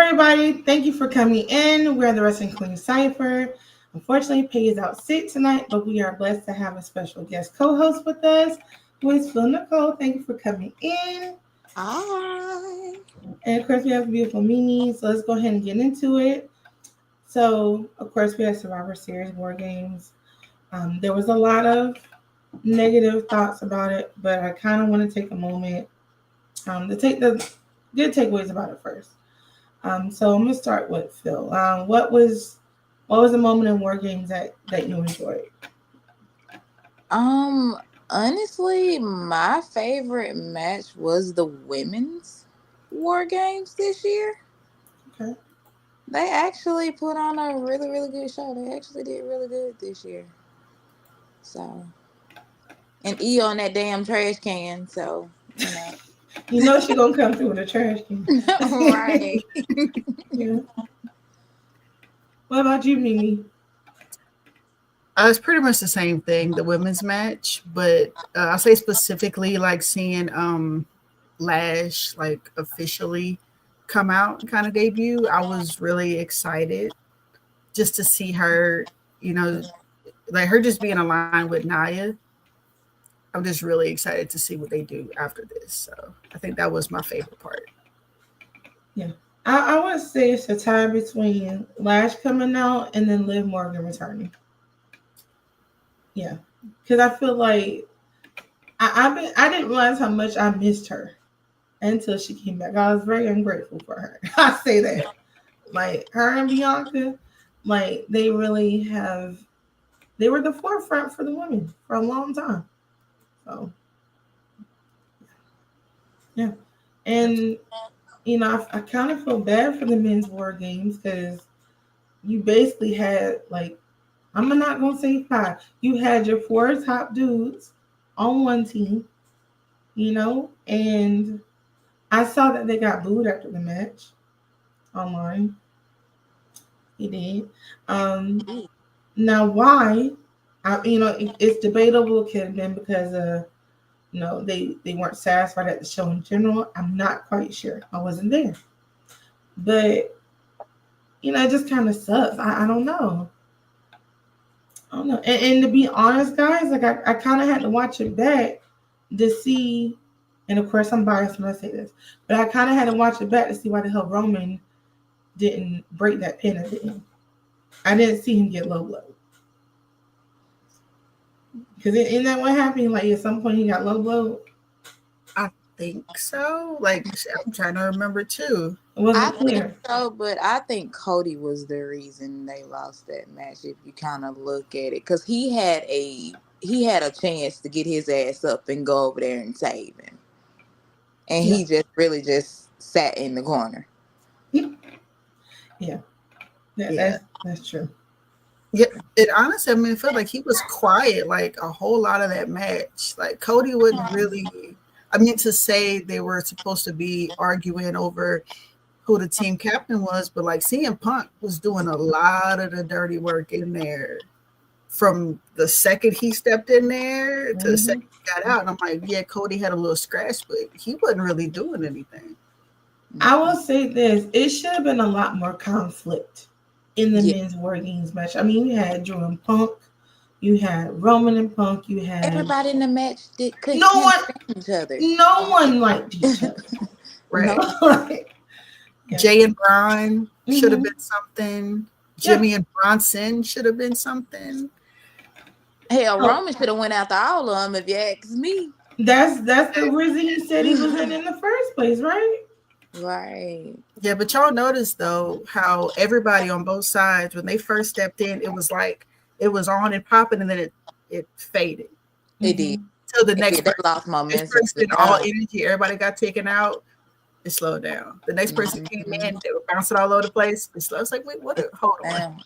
everybody. Thank you for coming in. We're the Wrestling Queen Cypher. Unfortunately, Pay is out sick tonight, but we are blessed to have a special guest co-host with us, who is PhilNichole. Thank you for coming in. Hi. And of course, we have beautiful Mimi. So let's go ahead and get into it. So, of course, we had Survivor Series Wargames. There was a lot of negative thoughts about it, but I kind of want to take a moment to take the good takeaways about it first. So I'm gonna start with Phil. What was the moment in War Games that you enjoyed? Honestly, my favorite match was the women's War Games this year. Okay. They actually put on a really, really good show. They actually did really good this year. So, and E on that damn trash can. So, You know she gonna come through with a trash can. right. Yeah. What about you, Mimi? It's pretty much the same thing, the women's match, but I'll say specifically like seeing Lash like officially come out and kind of debut. I was really excited just to see her, like her just being aligned with Naya. I'm just really excited to see what they do after this. So I think that was my favorite part. Yeah. I would say it's a tie between Lash coming out and then Liv Morgan returning. Yeah. Because I feel like I didn't realize how much I missed her until she came back. I was very ungrateful for her. I say that. Like her and Bianca, like they were the forefront for the women for a long time. So yeah. And I kind of feel bad for the men's war games because you basically had like I'm not gonna say five. You had your four top dudes on one team, and I saw that they got booed after the match online. He did. Now why? It's debatable. It could have been because they weren't satisfied at the show in general. I'm not quite sure. I wasn't there, but it just kind of sucks. I don't know. I don't know. And to be honest, guys, like I kind of had to watch it back to see. And of course, I'm biased when I say this, but I kind of had to watch it back to see why the hell Roman didn't break that pin at the end. I didn't see him get low blow. Because isn't that what happened? Like at some point he got low blow. I think so. Like I'm trying to remember too. It wasn't I clear. think so, but I think Cody was the reason they lost that match. If you kind of look at it, because he had a chance to get his ass up and go over there and save him, and he just really just sat in the corner. Yeah, that's true. Yeah, it honestly, it felt like he was quiet like a whole lot of that match. Like Cody wouldn't really. To say they were supposed to be arguing over who the team captain was, but like CM Punk was doing a lot of the dirty work in there from the second he stepped in there to the second he got out. And I'm like, yeah, Cody had a little scratch, but he wasn't really doing anything. I will say this: it should have been a lot more conflict in the men's War Games match. You had Drew and Punk, you had Roman and Punk, you had everybody in the match couldn't stand each other. No one liked each other, right? Jay and Brian should have been something. Jimmy and Bronson should have been something. Hell, Roman should have went after all of them if you ask me. That's the reason he said he was in the first place, right? Right. Yeah, but y'all noticed though how everybody on both sides, when they first stepped in, it was like it was on and popping, and then it faded. It did. Till the next person, lost momentum. All energy, everybody got taken out. It slowed down. The next person came in, they were bouncing all over the place. It slowed. It's like, wait, what? Hold on.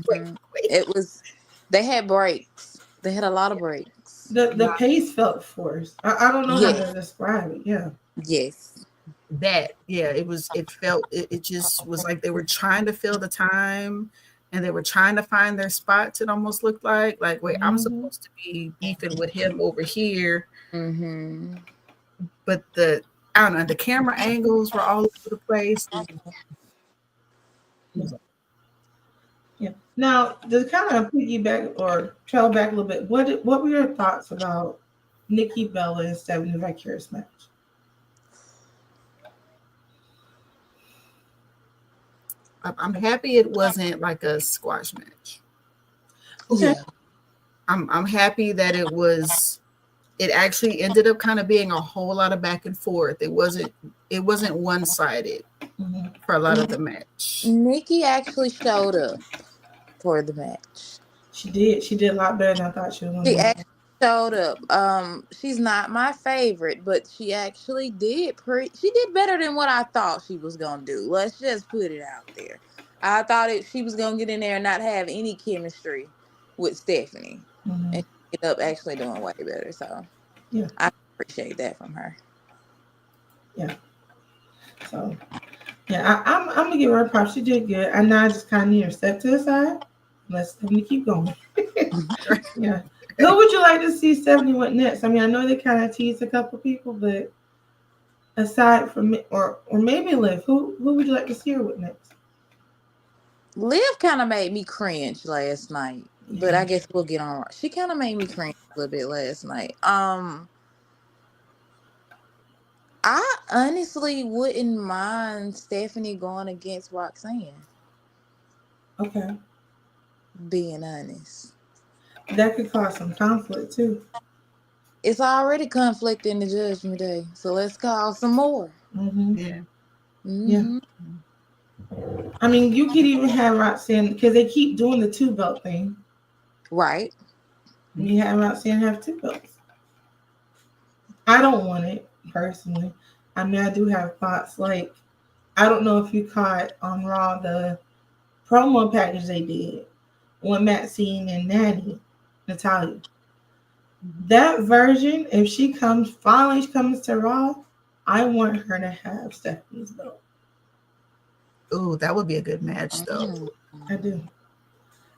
Wait. It was. They had breaks. They had a lot of breaks. The pace felt forced. I don't know how to describe it. Yeah. Yes. It just was like they were trying to fill the time and they were trying to find their spots. It almost looked like wait, I'm supposed to be beefing with him over here. But the camera angles were all over the place. Yeah. Yeah. Now, to kind of piggyback or trail back a little bit, what were your thoughts about Nikki Bella and Stephanie Vicarious match? I'm happy it wasn't like a squash match. Okay. Yeah. I'm happy that it actually ended up kind of being a whole lot of back and forth. It wasn't one sided Mm-hmm. for a lot of the match. Nikki actually showed up for the match. She did. She did a lot better than I thought she was She going to do. actually showed up. She's not my favorite, but she actually she did better than what I thought she was gonna do. Let's just put it out there. I thought she was gonna get in there and not have any chemistry with Stephanie. Mm-hmm. And she ended up actually doing way better. So Yeah. I appreciate that from her. Yeah. So, yeah, I'm going to give her a prop. She did good. And now I just kind of need her step to the side. Let Stephanie keep going. Yeah. Who would you like to see Stephanie with next? I mean, I know they kind of teased a couple people, but aside from me, or maybe Liv, who would you like to see her with next? Liv kind of made me cringe last night, but Yeah. I guess we'll get on. She kind of made me cringe a little bit last night. I honestly wouldn't mind Stephanie going against Roxanne, Okay. being honest. That could cause some conflict too. It's already conflict in the Judgment Day, so let's call some more. Mm-hmm. Yeah. Yeah. Mm-hmm. I mean, you could even have Roxanne because they keep doing the two belt thing. Right. You have Roxanne have two belts. I don't want it personally. I mean, I do have thoughts. Like, I don't know if you caught on Raw the promo package they did with Maxine and Natalia. That version, if she finally comes to Raw, I want her to have Stephanie's belt. Ooh, that would be a good match, though. Mm. I do.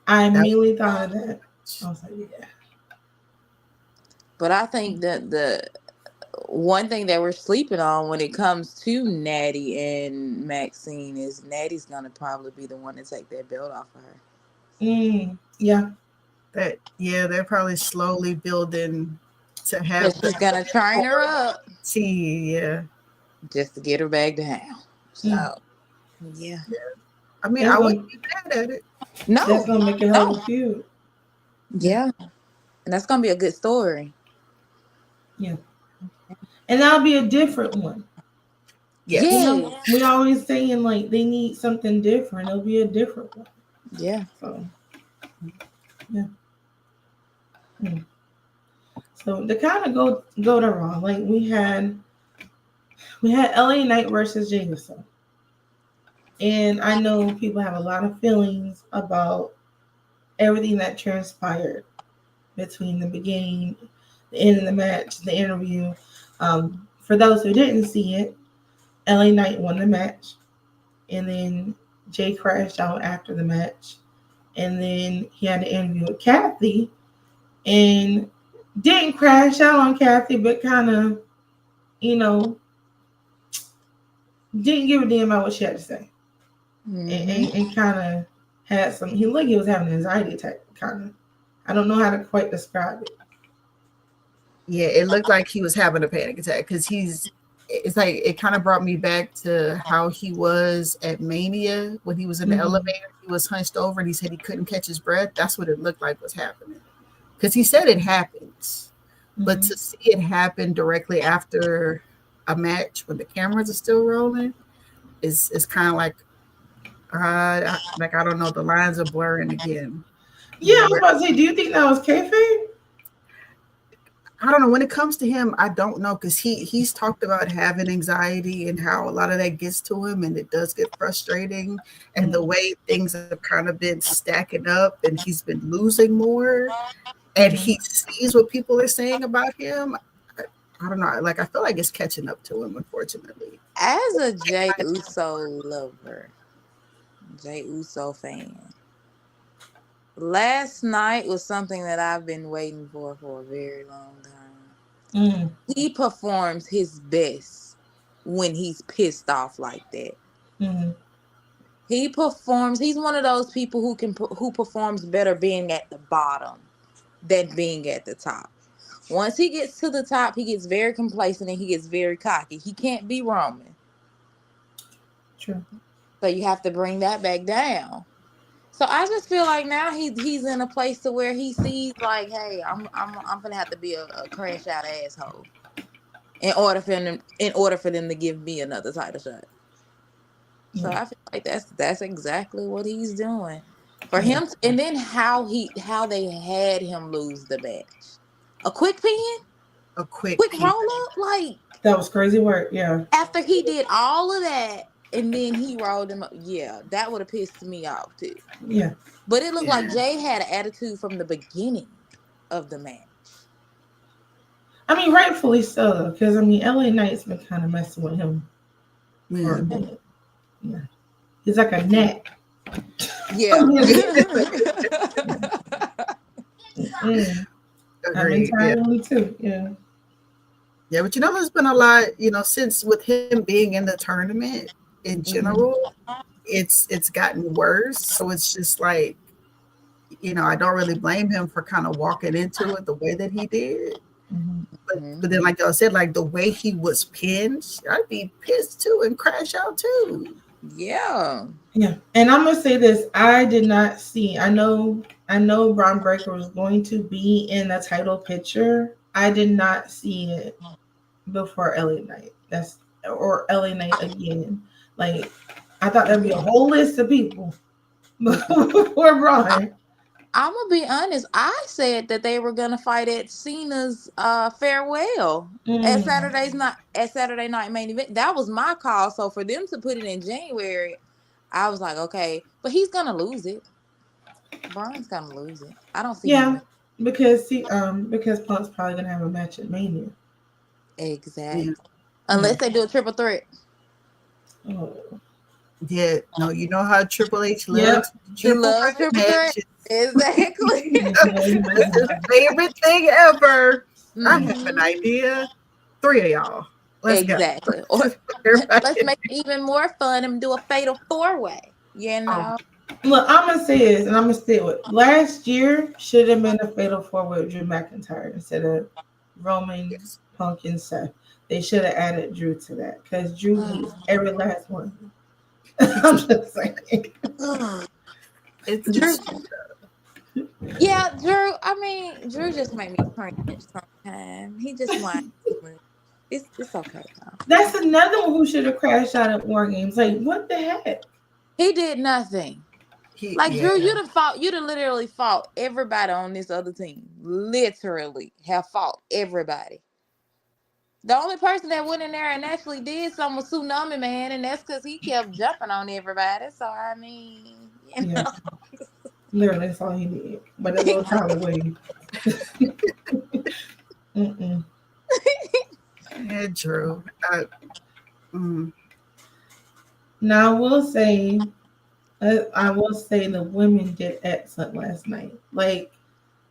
I That immediately thought of that. I was like, yeah. But I think that the one thing that we're sleeping on when it comes to Natty and Maxine is Natty's gonna probably be the one to take that belt off of her. Yeah. yeah, they're probably slowly building to have Cause she's gonna train her up see, yeah. just to get her back down. Mm. So yeah. I mean, That's I gonna wouldn't be mad at it. that's No, gonna make it hell of no. a feud. Yeah. And that's gonna be a good story. Yeah. And that'll be a different one. You Yes. know, Yes. we always saying like they need something different. It'll be a different one. Yeah. So yeah. Mm. So to kind of go to Raw, like we had LA Knight versus Jey Uso. And I know people have a lot of feelings about everything that transpired between the beginning, the end of the match, the interview. For those who didn't see it, LA Knight won the match, and then Jay crashed out after the match, and then he had an interview with Kathy, and didn't crash out on Kathy, but kind of, you know, didn't give a damn about what she had to say, Mm-hmm. and kind of had some. He looked, he was having an anxiety attack, kind of. I don't know how to quite describe it. Yeah, it looked like he was having a panic attack because it's like it kind of brought me back to how he was at Mania when he was in the elevator. He was hunched over and he said he couldn't catch his breath. That's what it looked like was happening. Because he said it happens. But to see it happen directly after a match when the cameras are still rolling is kind of like I don't know, the lines are blurring again. Yeah, I was about to say, do you think that was kayfabe? I don't know. When it comes to him, I don't know because he's talked about having anxiety and how a lot of that gets to him, and it does get frustrating. And the way things have kind of been stacking up, and he's been losing more, and he sees what people are saying about him. I don't know. Like I feel like it's catching up to him, unfortunately. As a Jay Uso lover, Jay Uso fan, last night was something that I've been waiting for a very long time. He performs his best when he's pissed off like that. Mm-hmm. He performs. He's one of those people who performs better being at the bottom than being at the top. Once he gets to the top, he gets very complacent and he gets very cocky. He can't be Roman. True. So you have to bring that back down. So I just feel like now he's in a place to where he sees like, hey, I'm gonna have to be a crash out asshole in order for them to give me another title shot. So Yeah. I feel like that's exactly what he's doing for Yeah. him. And then how they had him lose the match, a quick pin, A quick quick peek. roll up, like That was crazy work. Yeah. after he did all of that, and then he rolled him up. Yeah, that would have pissed me off too. Yeah. But it looked like Yeah. Jay had an attitude from the beginning of the match. I mean, rightfully so, because I mean, LA Knight's been kind of messing with him for a Yeah. minute. Yeah. He's like a gnat. Yeah. Mm. I've been Agreed. Yeah. tired of him too. Yeah. Yeah, but there's been a lot, since with him being in the tournament in Mhm. general, it's gotten worse. So it's just like, I don't really blame him for kind of walking into it the way that he did. Mhm. But then, like y'all said, like the way he was pinned, I'd be pissed too and crash out too. Yeah. Yeah. And I'm gonna say this: I did not see. I know Braun Breaker was going to be in the title picture. I did not see it before LA Knight. Or LA Knight again. Like I thought there'd be a whole list of people before Braun. I'm gonna be honest. I said that they were gonna fight at Cena's farewell Mm. At Saturday night main event. That was my call. So for them to put it in January, I was like, okay, but he's gonna lose it. Brian's gonna lose it. I don't see him Yeah, winning. because Punk's probably gonna have a match at Mania. Exactly. Yeah. Yeah. Unless they do a triple threat. Oh. Yeah. No, you know how Triple H Yep. loves He triple loves threat triple threat. matches. Exactly. Yeah, he That's does. his favorite thing ever. I have an Mhm. idea. 3 of y'all. Let's go. Exactly. Or let's Everybody. make it even more fun and do a fatal 4-way. You Oh, know? Look, I'm gonna say this, and I'm gonna say it. Last year should have been a fatal four with Drew McIntyre instead of Roman, yes. Punk, and Seth. They should have added Drew to that because Drew hates every last one. I'm just saying. Drew. It's Yeah, Drew. I mean, Drew just made me cringe sometimes. He just whines too much. It's okay though. That's another one who should have crashed out at War Games. Like, what the heck? He did nothing. Like yeah. Drew, you'd have literally fought everybody on this other team. Literally have fought everybody. The only person that went in there and actually did something was Tsunami Man, and that's because he kept jumping on everybody. So I mean, Yeah, literally, that's all he did. But a little Tyler Wade. Mm-mm. Yeah, Drew. Mm, Now I will say the women did excellent last night. Like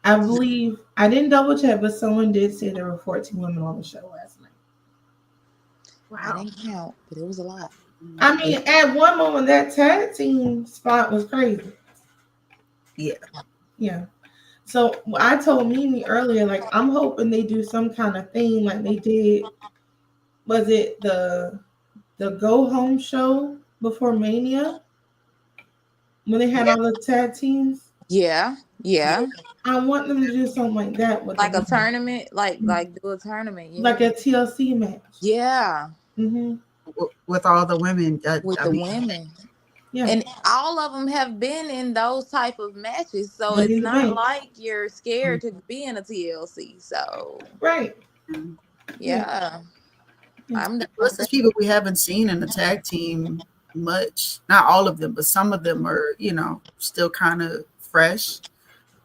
I believe I didn't double check, but someone did say there were 14 women on the show last night. I wow. didn't count, but it was a lot. I mean, at one moment that tag team spot was crazy. Yeah. Yeah. So I told Mimi earlier, like I'm hoping they do some kind of thing like they did. Was it the go home show before Mania when they had Yeah. all the tag teams? Yeah, yeah. I want them to do something like that with the Like a women, tournament, like do a tournament. like Yeah, a TLC match. yeah. Hmm. With all the women. With I the mean, women. Yeah, And all of them have been in those type of matches, so Money it's in the not Bank. like you're scared to be in a TLC. So Right. Yeah. yeah, Yeah. I'm down plus with there's that. people we haven't seen in the tag team much. Not all of them, but some of them are, still kind of fresh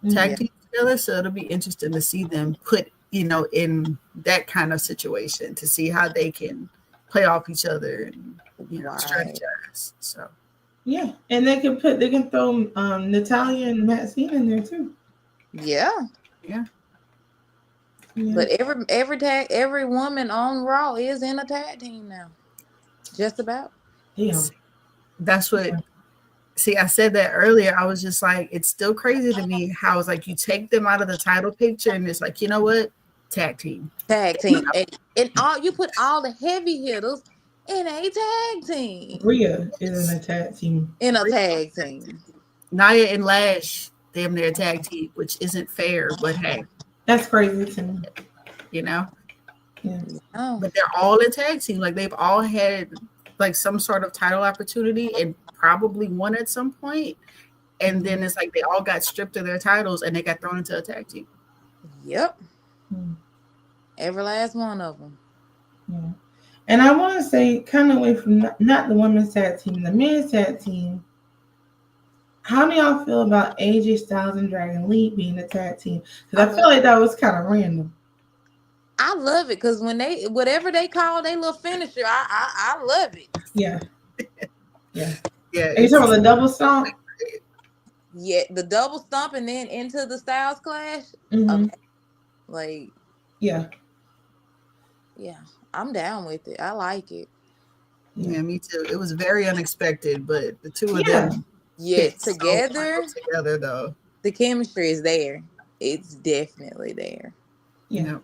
Mhm. tag Yeah, team together. So it'll be interesting to see them put, in that kind of situation to see how they can play off each other and, right. strategize. So Yeah, and they can throw Natalia and Maxine in there too. Yeah, yeah. Yeah. but every woman on Raw is in a tag team now. Just about. Yeah. That's what Yeah. See, I said that earlier. I was just like, it's still crazy to me how it's like you take them out of the title picture and it's like, you know what? Tag team. Tag team. And all you put all the heavy hitters in a tag team. Rhea is in a tag team. In a tag team. Nia and Lash, damn near tag team, which isn't fair, but hey, That's crazy to me. you know. Yeah. Oh. But they're all in tag team. Like they've all had like some sort of title opportunity and probably won at some point. And then it's like they all got stripped of their titles and they got thrown into a tag team. Yep. Hmm. Every last one of them. Yeah. And I want to say, kind of away from not the women's tag team, the men's tag team. How do y'all feel about AJ Styles and Dragon Lee being a tag team? Because I feel like that was kind of random. I love it because when they whatever they call their little finisher, I love it. Yeah. Yeah. Yeah. Are you talking about the double stomp? Yeah, the double stomp and then into the Styles Clash. Mm-hmm. Okay. Like, yeah, I'm down with it. I like it. Yeah, me too. It was very unexpected, but the two of them together though. The chemistry is there. It's definitely there. Yeah. You know,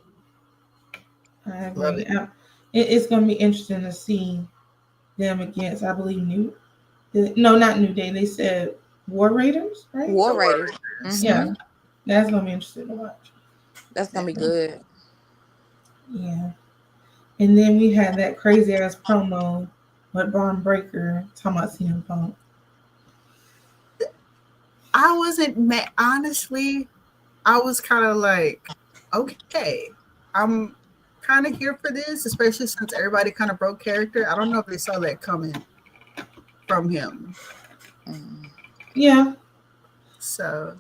I agree. It's going to be interesting to see them against, I believe, not New Day. They said War Raiders, right? War Raiders. Mm-hmm. Yeah, that's going to be interesting to watch. That's going to be good. Yeah. And then we had that crazy ass promo with Braun Breaker talking about CM Punk. I wasn't mad. Honestly, I was kind of like, okay, I'm kind of here for this, especially since everybody kind of broke character. I don't know if they saw that coming from him. Yeah. So,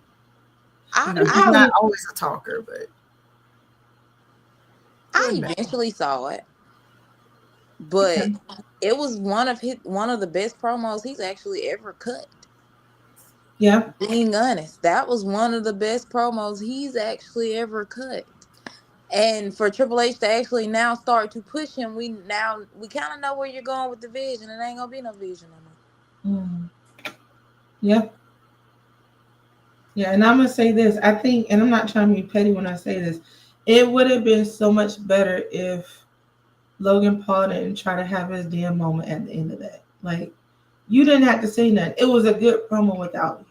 I'm not always a talker, but I eventually saw it. But it was one of the best promos he's actually ever cut. Yeah. Being honest, that was one of the best promos he's actually ever cut. And for Triple H to actually now start to push him, we kind of know where you're going with the vision. It ain't gonna be no vision no more. Yeah. Yeah, and I'm gonna say this. I think, and I'm not trying to be petty when I say this, it would have been so much better if Logan Paul didn't try to have his damn moment at the end of that. Like, you didn't have to say nothing. It was a good promo without you.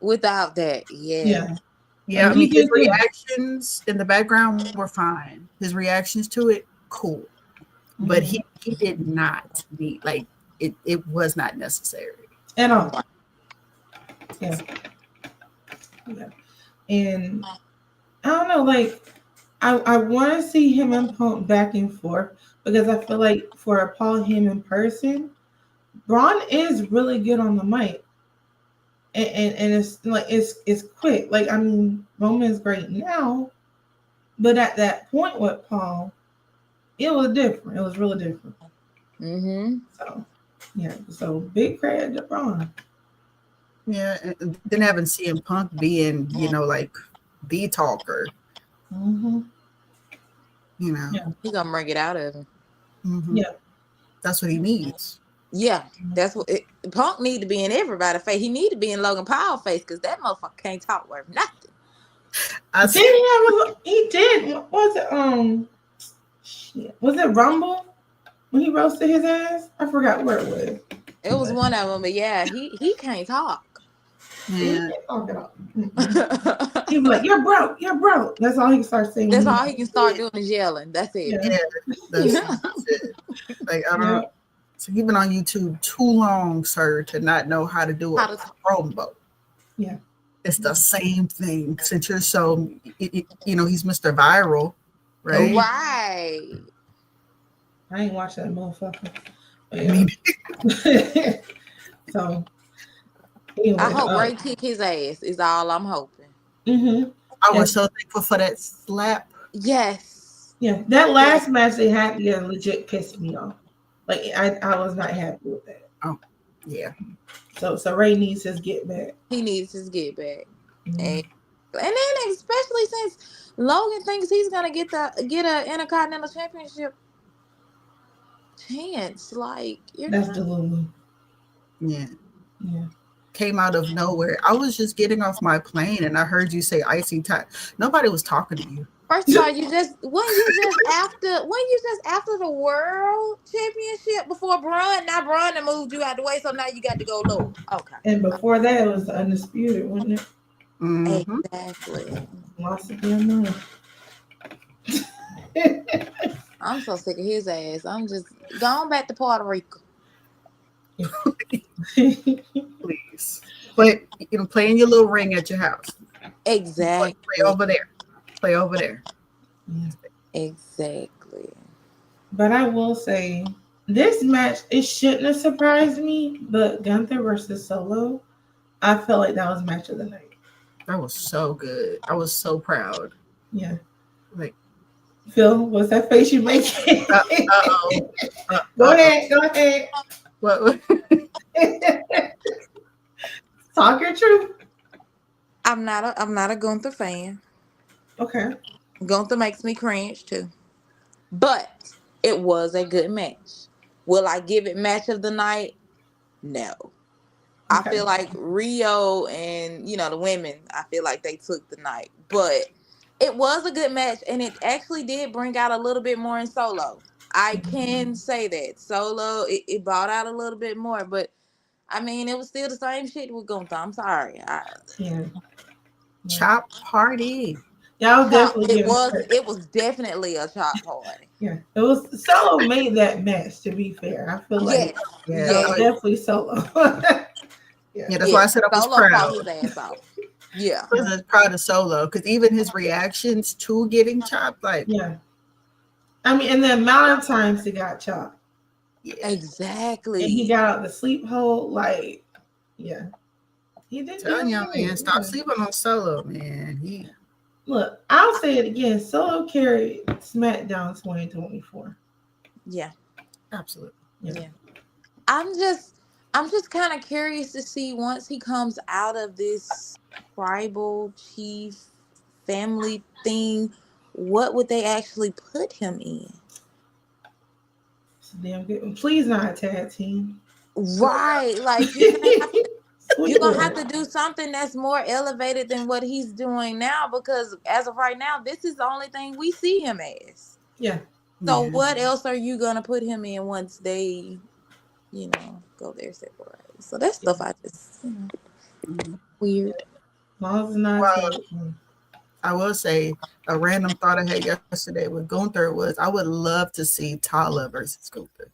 Without that, Yeah. Yeah, I mean, his reactions in the background were fine. His reactions to it, cool. But he did not need, like, it was not necessary. At all. Yeah. Yeah. And I don't know, like, I want to see him and Punk back and forth because I feel like for a Paul Heyman person, Braun is really good on the mic. And it's like it's quick. Like, I mean, Roman's great now, but at that point with Paul, it was different. It was really different. Mm-hmm. So yeah, so big credit to Braun. Yeah, and then having CM Punk being, like the talker. Mm-hmm. He gonna bring it out of him. Mm-hmm. Yeah, that's what he needs. Yeah, that's what Punk need to be in everybody's face. He need to be in Logan Paul's face because that motherfucker can't talk worth nothing. He did. What was it? Was it Rumble when he roasted his ass? I forgot where it was. It was one of them, but yeah, he can't talk. Yeah. He was like, "You're broke. You're broke." That's all he can start saying. That's all he can start doing is yelling. That's it. Yeah, that's it. Like, I don't. So you've been on YouTube too long, sir, to not know how to do a promo. Yeah, it's the same thing. Since you're so, he's Mr. Viral, right? Right. I ain't watched that motherfucker. Yeah. So. Anyway, I hope Ray kick his ass is all I'm hoping. Mm-hmm. I was so thankful for that slap. Yes. Yeah, that last match they had together legit pissed me off. Like, I was not happy with that. Oh, yeah. So Ray needs his get back. He needs his get back. Mm-hmm. And then especially since Logan thinks he's gonna get a Intercontinental Championship chance. Like, that's delulu. Yeah. Yeah. came out of nowhere. I was just getting off my plane and I heard you say icy tie. Nobody was talking to you. First of all, you just after the world championship before Braun. Now Braun done moved you out the way, so now you got to go lower. Okay. And before that, it was the undisputed, wasn't it? Mm-hmm. Exactly. Lost again, no. I'm so sick of his ass. I'm just going back to Puerto Rico. Please. But play in your little ring at your house. Exactly. Play over there. Play over there. Yeah. Exactly. But I will say, this match, it shouldn't have surprised me, but Gunther versus Solo, I felt like that was match of the night. That was so good. I was so proud. Yeah. Like, Phil, what's that face you making? uh-oh. Go ahead. What? Talk your truth. I'm not a Gunther fan. Okay. Gunther makes me cringe too. But it was a good match. Will I give it match of the night? No. I Okay. feel like Rio and the women, I feel like they took the night. But it was a good match, and it actually did bring out a little bit more in Solo. I can say that. Solo, it brought out a little bit more, but I mean, it was still the same shit with Gunther. I'm sorry. Yeah. Chop party. Yeah, I was definitely It giving was credit. it was definitely a chop party. Yeah. It was Solo made that match, to be fair. I feel like Yes. Yeah. that Yes. was definitely Solo. Yeah, that's why I said I was Solo proud. fought his ass off. Yeah. I was proud of Solo because even his reactions to getting chopped, like, Yeah. I mean, and the amount of times he got chopped. yeah. Exactly. And he got out the sleep hole, like, yeah. He did Telling y'all, good. man, stop sleeping on Solo, man. Look, I'll say it again. Solo carried SmackDown 2024. Yeah. Absolutely. Yeah. I'm just kind of curious to see once he comes out of this tribal chief family thing, what would they actually put him in? It's damn good. Please not a tag team. Right. Like you're gonna have to do something that's more elevated than what he's doing now, because as of right now, this is the only thing we see him as. Yeah. So what else are you gonna put him in once they, go their separate ways? So that stuff I just, weird. Long as it's not a tag team. I will say a random thought I had yesterday with Gunther was I would love to see Tala versus Gunther.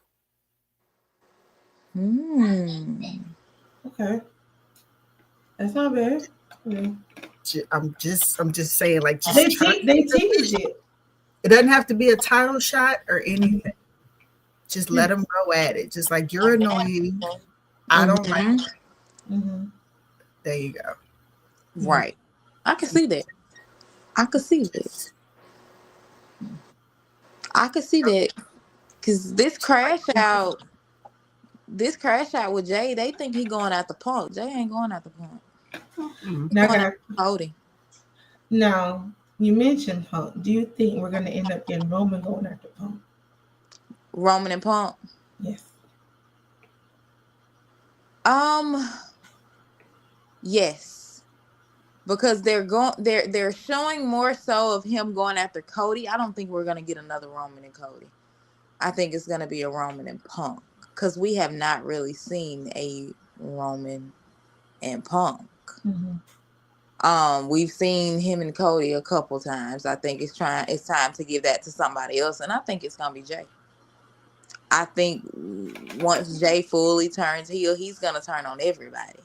Okay. That's not bad. Yeah. I'm just saying, like, just They teased it. It doesn't have to be a title shot or anything. Just let them go at it. Just like, you're annoying. I don't like it. Mm-hmm. There you go. Right. I can see that. I could see that. Because this crash out with Jay, they think he going after Punk. Jay ain't going after Punk. Cody. Now, you mentioned Punk. Do you think we're going to end up getting Roman going after Punk? Roman and Punk? Yes. Yes. Because they're showing more so of him going after Cody. I don't think we're going to get another Roman and Cody. I think it's going to be a Roman and Punk, because we have not really seen a Roman and Punk. Mm-hmm. We've seen him and Cody a couple times. I think it's time to give that to somebody else, and I think it's going to be Jay. I think once Jay fully turns heel, he's going to turn on everybody,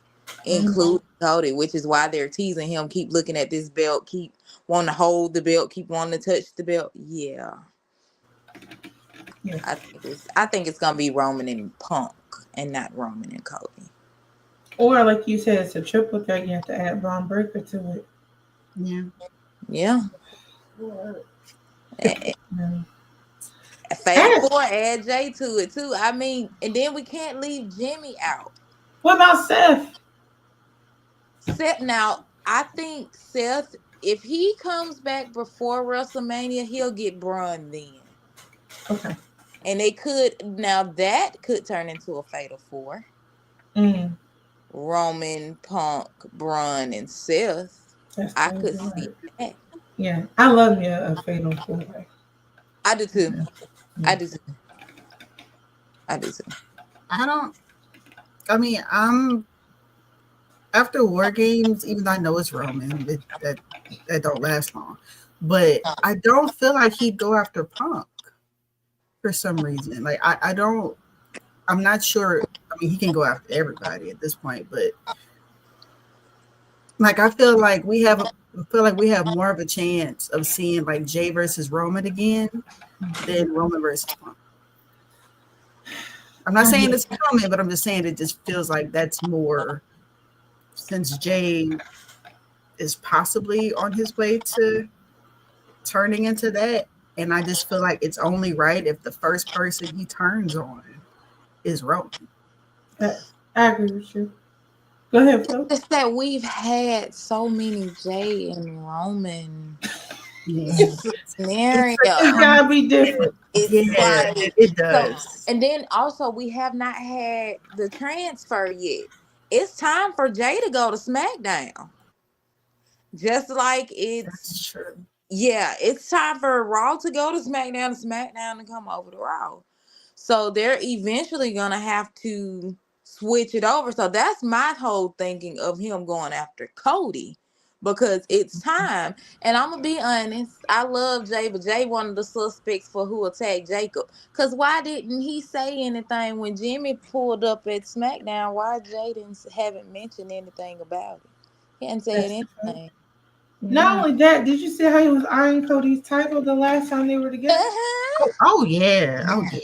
including Cody, which is why they're teasing him. Keep looking at this belt, keep wanting to hold the belt, keep wanting to touch the belt. Yeah. I think it's gonna be Roman and Punk and not Roman and Cody. Or like you said, it's a triple threat. You have to add Braun Breaker to it. Yeah. Phase 4, add Jay to it too. I mean, and then we can't leave Jimmy out. What about Seth? Now, I think Seth, if he comes back before WrestleMania, he'll get Braun then. Okay. And that could turn into a Fatal 4. Roman, Punk, Braun, and Seth. That's I could crazy. see Right? that. Yeah, I love me a fatal four way. I do too. Yeah. I do too. I do too. I don't. I mean, I'm after War Games. Even though I know it's Roman, that don't last long. But I don't feel like he'd go after Punk for some reason. Like I don't. I'm not sure. I mean, he can go after everybody at this point, but like I feel like we have more of a chance of seeing like Jay versus Roman again than Roman versus Punk. I'm not saying it's coming, but I'm just saying it just feels like that's more since Jay is possibly on his way to turning into that. And I just feel like it's only right if the first person he turns on is Roman. I agree with you. Go ahead, Phil. It's that we've had so many Jay and Roman Yeah. scenarios. It's gotta be different. It's Yeah, like it so, does. and then also we have not had the transfer yet. It's time for Jay to go to SmackDown. Just like That's it's true. yeah, it's time for Raw to go to SmackDown and SmackDown to come over to Raw. So they're eventually gonna have to switch it over. So that's my whole thinking of him going after Cody. Because it's time. And I'm gonna be honest, I love Jay, but Jay one of the suspects for who attacked Jacob. Cause why didn't he say anything when Jimmy pulled up at SmackDown? Why Jay didn't haven't mentioned anything about it? He hadn't said That's true. anything. Not Yeah. only that, did you see how he was eyeing Cody's title the last time they were together? Uh-huh. Oh yeah. Oh yeah.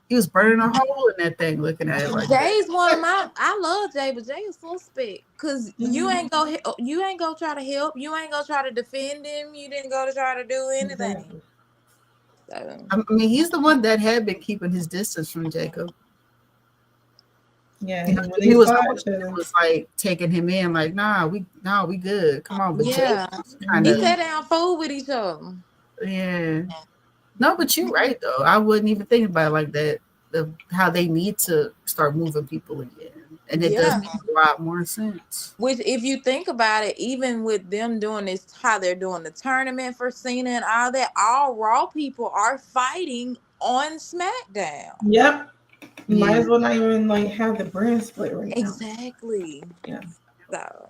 He was burning a hole in that thing, looking at it like that. Jay's one of my. I love Jay, but Jay is suspect because you Mhm. ain't go. You ain't go try to help. You ain't go try to defend him. You didn't go to try to do anything. Exactly. So, I mean, he's the one that had been keeping his distance from Jacob. Yeah, You know, and when they he was the saw one each that other, was like taking him in, like, we good. Come on, but Jake yeah, was kind he of, mhm, sat down food with each other. yeah. No, but you're right though. I wouldn't even think about it like that. How they need to start moving people again, and it does Yeah, make a lot more sense. which if you think about it, even with them doing this, how they're doing the tournament for Cena and all that, all Raw people are fighting on SmackDown. yep, might Yeah, as well not even like have the brand split right now. Exactly. Yeah, So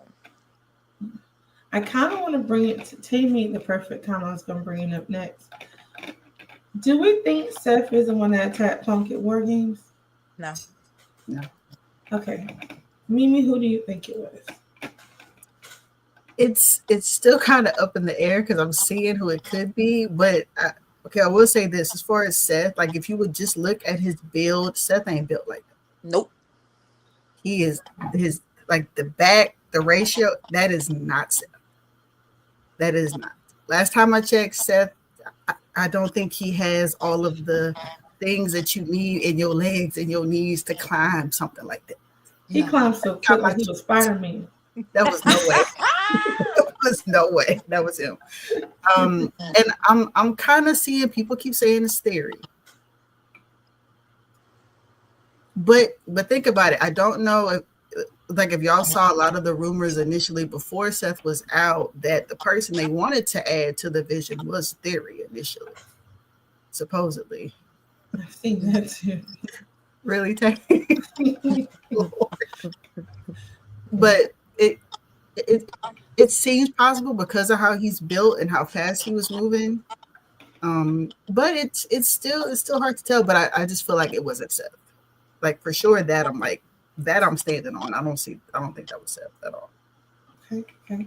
I kind of want to bring it to tell me the perfect time I was going to bring it up next. Do we think Seth is the one that attacked Punk at War Games? no. no, Okay, Mimi, who do you think it was? it's still kind of up in the air because I'm seeing who it could be, but okay, I will say this: as far as Seth, like if you would just look at his build, Seth ain't built like that. Nope. He is his like the back, the ratio. That is not Seth. That is not. Last time I checked, Seth, I don't think he has all of the things that you need in your legs and your knees to climb something like that. He No. climbed so quick like he was Spider Man. That was no way. That was no way. That was him. And I'm kind of seeing people keep saying it's theory. But think about it. I don't know if y'all saw a lot of the rumors initially before Seth was out that the person they wanted to add to the vision was Theory initially, supposedly. I've seen that too. Really, but it it seems possible because of how he's built and how fast he was moving. But it's still hard to tell. But I just feel like it wasn't Seth. Like for sure that I'm standing on. I don't think that was Seth at all. Okay, okay.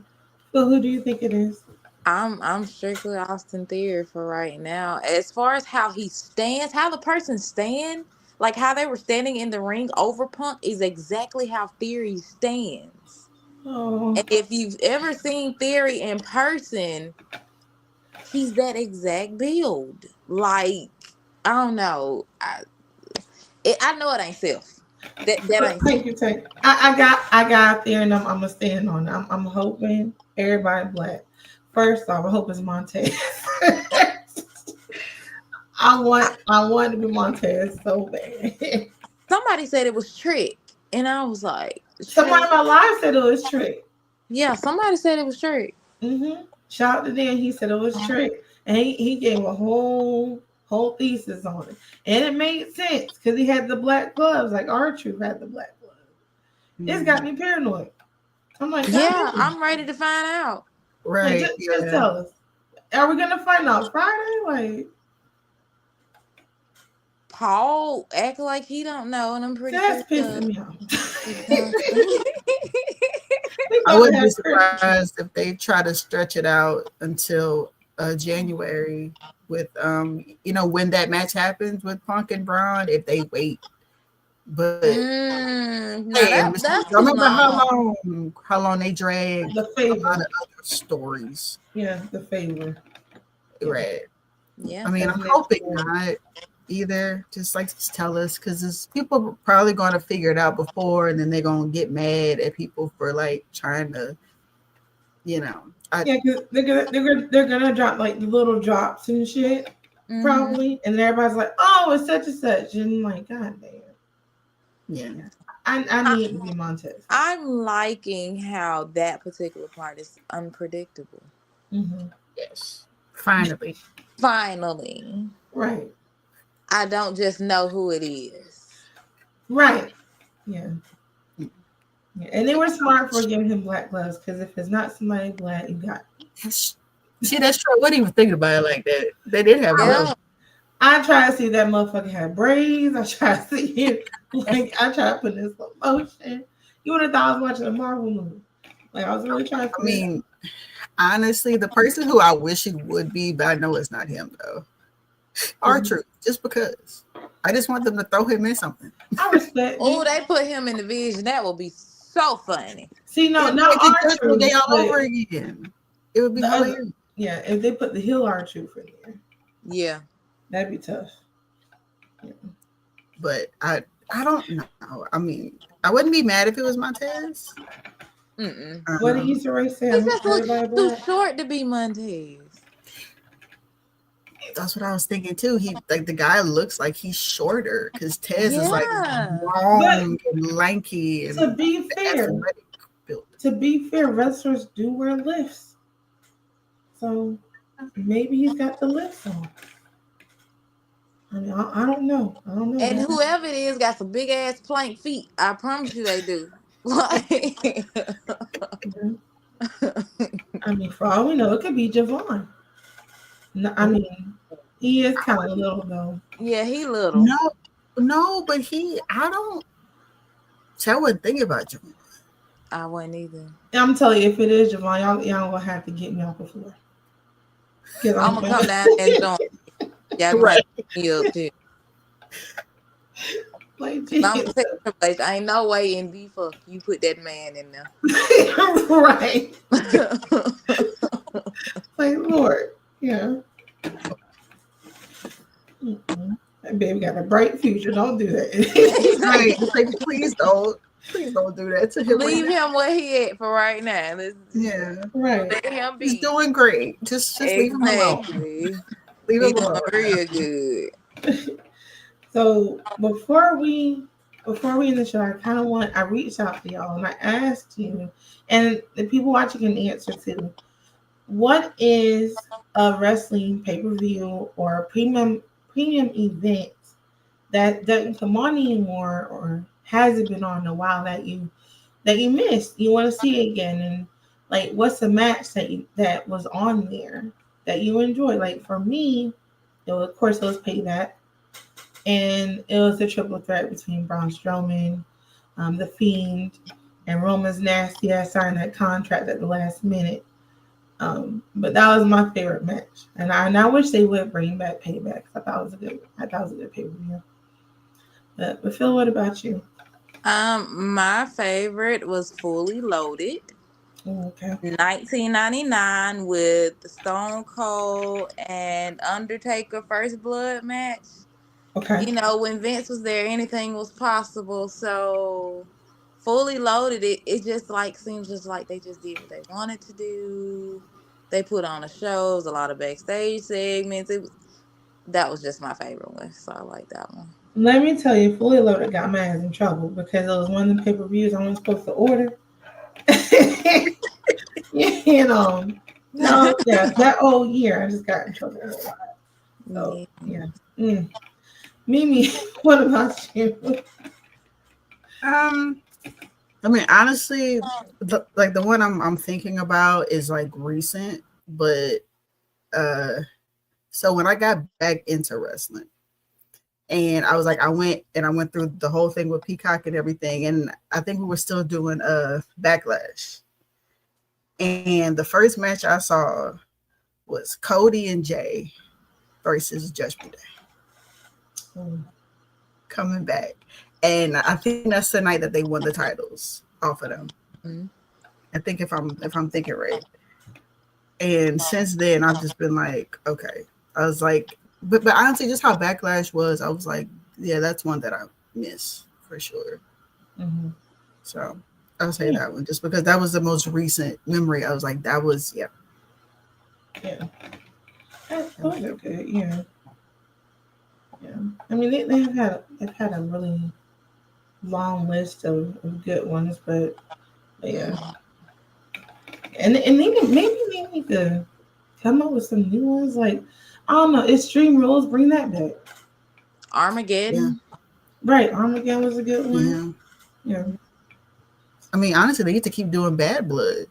So who do you think it is? I'm strictly Austin Theory for right now. As far as how he stands, how the person stand, like how they were standing in the ring over Punk is exactly how Theory stands. Oh, And if you've ever seen Theory in person, he's that exact build. Like, I don't know. I know it ain't self. That but ain't self. thank you, thank you. I got there, and I'm gonna stand on it. I'm hoping everybody black. First off, I hope it's Montez. I want to be Montez so bad. Somebody said it was Trick. And I was like, Somebody Trick. in my live said it was Trick. Yeah, somebody said it was Trick. Shout out to Dan. He said it was Trick, and he gave a whole thesis on it, and it made sense because he had the black gloves, like R-Truth had the black gloves. It's got me paranoid. I'm like, God Yeah, damn. I'm ready to find out. Like, Right. just Yeah. tell us. Are we gonna find out Friday? Like, Paul acting like he don't know, and I'm see, pretty sure that's he pissing does. me off. He don't. We I about to wouldn't be have Chris. surprised if they try to stretch it out until January with when that match happens with Punk and Braun if they wait. But Now hey, that's too remember long. how long they dragged The a lot favor. of other stories, Yeah, the favor. Yeah. right? Yeah. I mean, That's I'm next hoping year. not either. Just tell us because people are probably going to figure it out before, and then they're going to get mad at people for like trying to, you know. Yeah, because they're gonna drop like the little drops and shit Mm-hmm. probably, and then everybody's like, "Oh, it's such and such," and I'm like, God damn, Yeah. yeah. I I, need it to be Montez. I'm liking how that particular part is unpredictable. Mm-hmm. Yes. Finally. Finally, Right, I don't just know who it is. right, yeah. Yeah, and they were smart for giving him black gloves because if it's not somebody black, you got. See, that's true. I wasn't even thinking about it like that. They did have gloves. Yeah. I try to see that motherfucker had braids. I try to see him like I try to put in slow motion. You would have thought I was watching a Marvel movie. Like I was really trying to I figure it out. mean, honestly, the person who I wish it would be, but I know it's not him though. R-Truth, just because. I just want them to throw him in something. I respect Oh, me. they put him in the vision. That would be so funny. See, no, It'd not make it our Judgment Day truth, all but over again. It would be the other. hilarious. Yeah, if they put the heel our truth in there, Yeah. that'd be tough. Yeah. But I don't know. I mean, I wouldn't be mad if it was Montez. Mm-mm. What did Issa Rae say? He just looks Everybody too black. short to be Montez. That's what I was thinking too. He like the guy looks like he's shorter because Tez is like Yeah. But long and lanky to and be fair, athletic built. wrestlers do wear lifts, so maybe he's got the lifts on. I mean, I don't know. I don't know And that. whoever it is got some big ass plank feet. I promise you they do. Like, Mhm. I mean, for all we know, it could be Javon. No, I Oh, mean, he is kind of little though. yeah, he little. no, no, but I don't. See, I wouldn't think about you. I wouldn't either. I'm telling you, if it is Javon, y'all gonna have to get me off the floor because I'm I'm gonna come down and join. Y'all gonna have Right. to pick me up too. like, I'm Jesus. gonna tell Triple H, ain't no way in the fuck you put that man in there. Right. Like, Lord, yeah. Mm-mm. That baby got a bright future. Don't do that. Right. It's like, please don't do that to him right Leave now. him where he at for right now. Let's Yeah. Right. let him He's be. doing great. Just leave him alone. Exactly. Leave He him doing alone. real good. So before we end the show, I reached out to y'all and I asked you, and the people watching can answer too. What is a wrestling pay per view or a premium event that doesn't come on anymore or hasn't been on in a while that you missed? You want to see it again, and like what's a match that was on there that you enjoyed? Like for me, of course it was Payback, and it was a triple threat between Braun Strowman, the Fiend, and Roman's nasty ass signed that contract at the last minute. But that was my favorite match, and I wish they would bring back Payback. I thought it was a good pay per view. But Phil, what about you? My favorite was Fully Loaded. Oh, okay. 1999 with Stone Cold and Undertaker first blood match. Okay. You know, when Vince was there, anything was possible. So Fully Loaded, it just like seems just like they just did what they wanted to do. They put on a show, it was a lot of backstage segments. That was just my favorite one. So I like that one. Let me tell you, Fully Loaded got my ass in trouble because it was one of the pay-per-views I wasn't supposed to order. You know, no, yeah, that whole year I just got in trouble a lot. So Yeah. yeah. Mm. Mimi, what about you? Um, I mean, honestly, like the one I'm thinking about is like recent, but uh, so when I got back into wrestling, and I went through the whole thing with Peacock and everything, and I think we were still doing Backlash, and the first match I saw was Cody and Jay versus Judgment Day Mm. coming back, and I think that's the night that they won the titles off of them. Mhm. I think if I'm thinking right. And since then, I've just been like, okay. I was like, but honestly, just how Backlash was, I was like, yeah, that's one that I miss for sure. Mm-hmm. So I'll say Yeah, that one just because that was the most recent memory. I was like, that was yeah, yeah. that was Those are good. good. Yeah, yeah. I mean, they've had a really long list of good ones, but yeah. Mhm. And maybe they need to come up with some new ones. Like I don't know, Extreme Rules, bring that back. Yeah, Armageddon. Right, Armageddon was a good one. yeah. Yeah. I mean, honestly, they need to keep doing Bad Blood.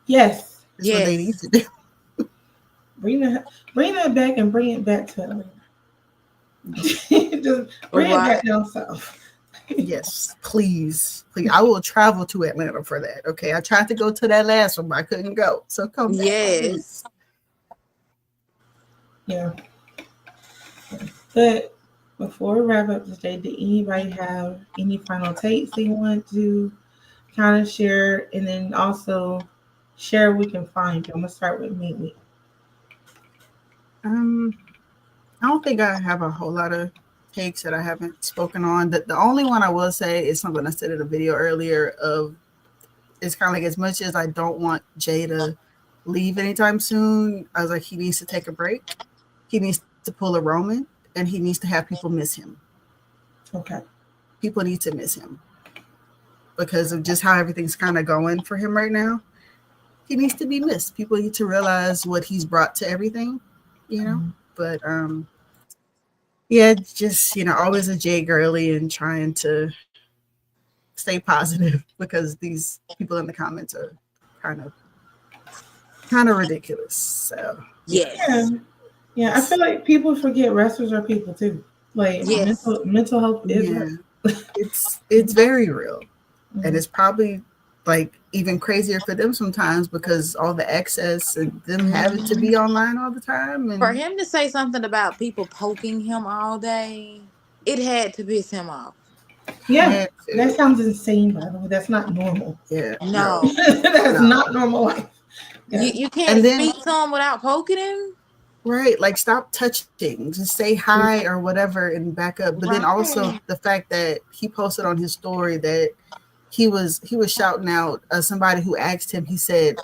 Yes. That's what they need Yes. to do. Bring that back and bring it back to Atlanta. Just bring it Right. back down south. Yes, please, please. I will travel to Atlanta for that. Okay, I tried to go to that last one, but I couldn't go. So come back, please. Yes. Yeah. But before we wrap up today, did anybody have any final takes they want to kind of share, and then also share where we can find you? I'm gonna start with Mimi. Um, I don't think I have a whole lot of takes that I haven't spoken on. The only one I will say is something I said in a video earlier. Of it's kind of like as much as I don't want Jay to leave anytime soon, I was like he needs to take a break. He needs to pull a Roman, and he needs to have people miss him. Okay. People need to miss him because of just how everything's kind of going for him right now. He needs to be missed. People need to realize what he's brought to everything, you know. Mhm. But yeah, just always a Jay girly and trying to stay positive because these people in the comments are kind of kind of ridiculous. So yeah, Yeah. Yes. Yeah. I feel like people forget wrestlers are people too. Like Yes. mental health is real. yeah, it's very real, and Mhm. it's probably like even crazier for them sometimes because all the access and them having to Mhm. be online all the time For and him to say something about people poking him all day, it had to piss him off. Yeah. had That to. sounds insane, by the way. That's not normal. Yeah, no, No. That's no, not normal life. You Yeah. you can't and then speak to him without poking him. right, like stop touching, just say hi or whatever and back up. But then also Right. the fact that he posted on his story that he was shouting out somebody who asked him. He said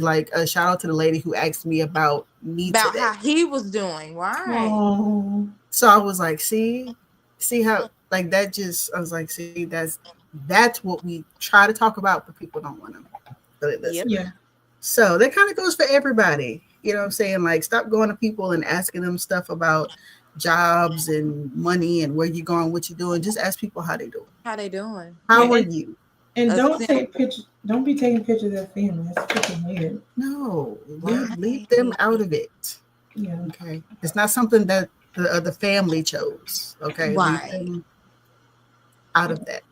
like shout out to the lady who asked me about me About today. how he was doing. Right. Oh. So I was like, see how like that just I was like, see that's what we try to talk about, but people don't want to really listen. Yep. Yeah. So that kind of goes for everybody. You know what I'm saying? Like, stop going to people and asking them stuff about jobs and money and where you're going, what you're doing. Just ask people how they doing. How they doing? Yeah. How are you? And A don't take simple. pictures. Don't be taking pictures of family. That's freaking weird. No, leave Right. them out of it. Yeah. Okay, it's not something that the family chose. Okay, leave Right. them out of that.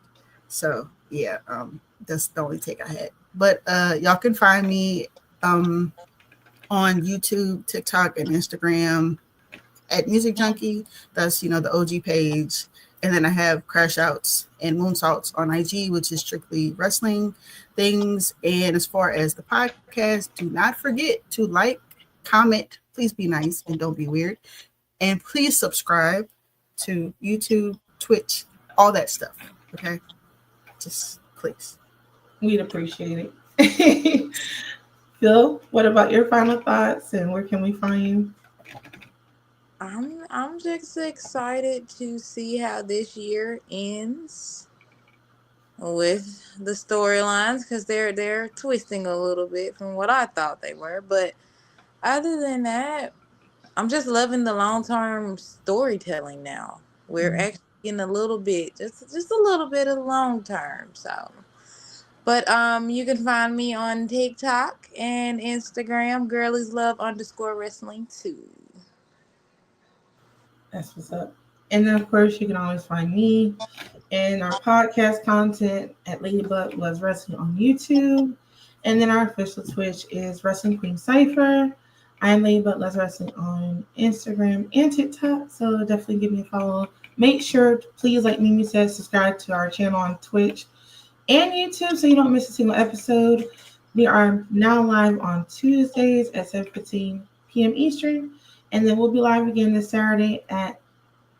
So yeah, that's the only take I had. But y'all can find me um on YouTube, TikTok, and Instagram at Music Junkie. That's the OG page. And then I have Crash Outs and Moonsaults on IG, which is strictly wrestling things. And as far as the podcast, do not forget to like, comment, please be nice and don't be weird. And please subscribe to YouTube, Twitch, all that stuff. Okay? Just please. We'd appreciate it. Phil, what about your final thoughts and where can we find you? I'm just excited to see how this year ends with the storylines because they're twisting a little bit from what I thought they were. But other than that, I'm just loving the long term storytelling now. We're Mm. actually getting a little bit, just a little bit of long term. So, but you can find me on TikTok and Instagram, girlies love underscore wrestling too. That's what's up. And then, of course, you can always find me and our podcast content at Ladybug Loves Wrestling on YouTube. And then our official Twitch is Wrestling Queen Cypher. I'm Ladybug Loves Wrestling on Instagram and TikTok, so definitely give me a follow. Make sure, please, like Mimi said, subscribe to our channel on Twitch and YouTube so you don't miss a single episode. We are now live on Tuesdays at 7:15 p.m. Eastern, and then we'll be live again this Saturday at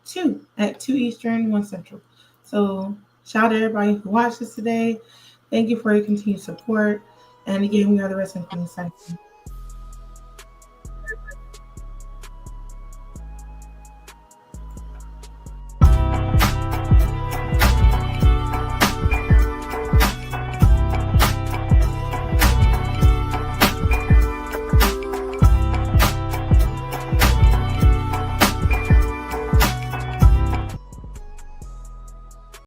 2 Eastern, 1 Central. So shout out to everybody who watched us today. Thank you for your continued support. And again, we are the Wrestling Queen Cypher.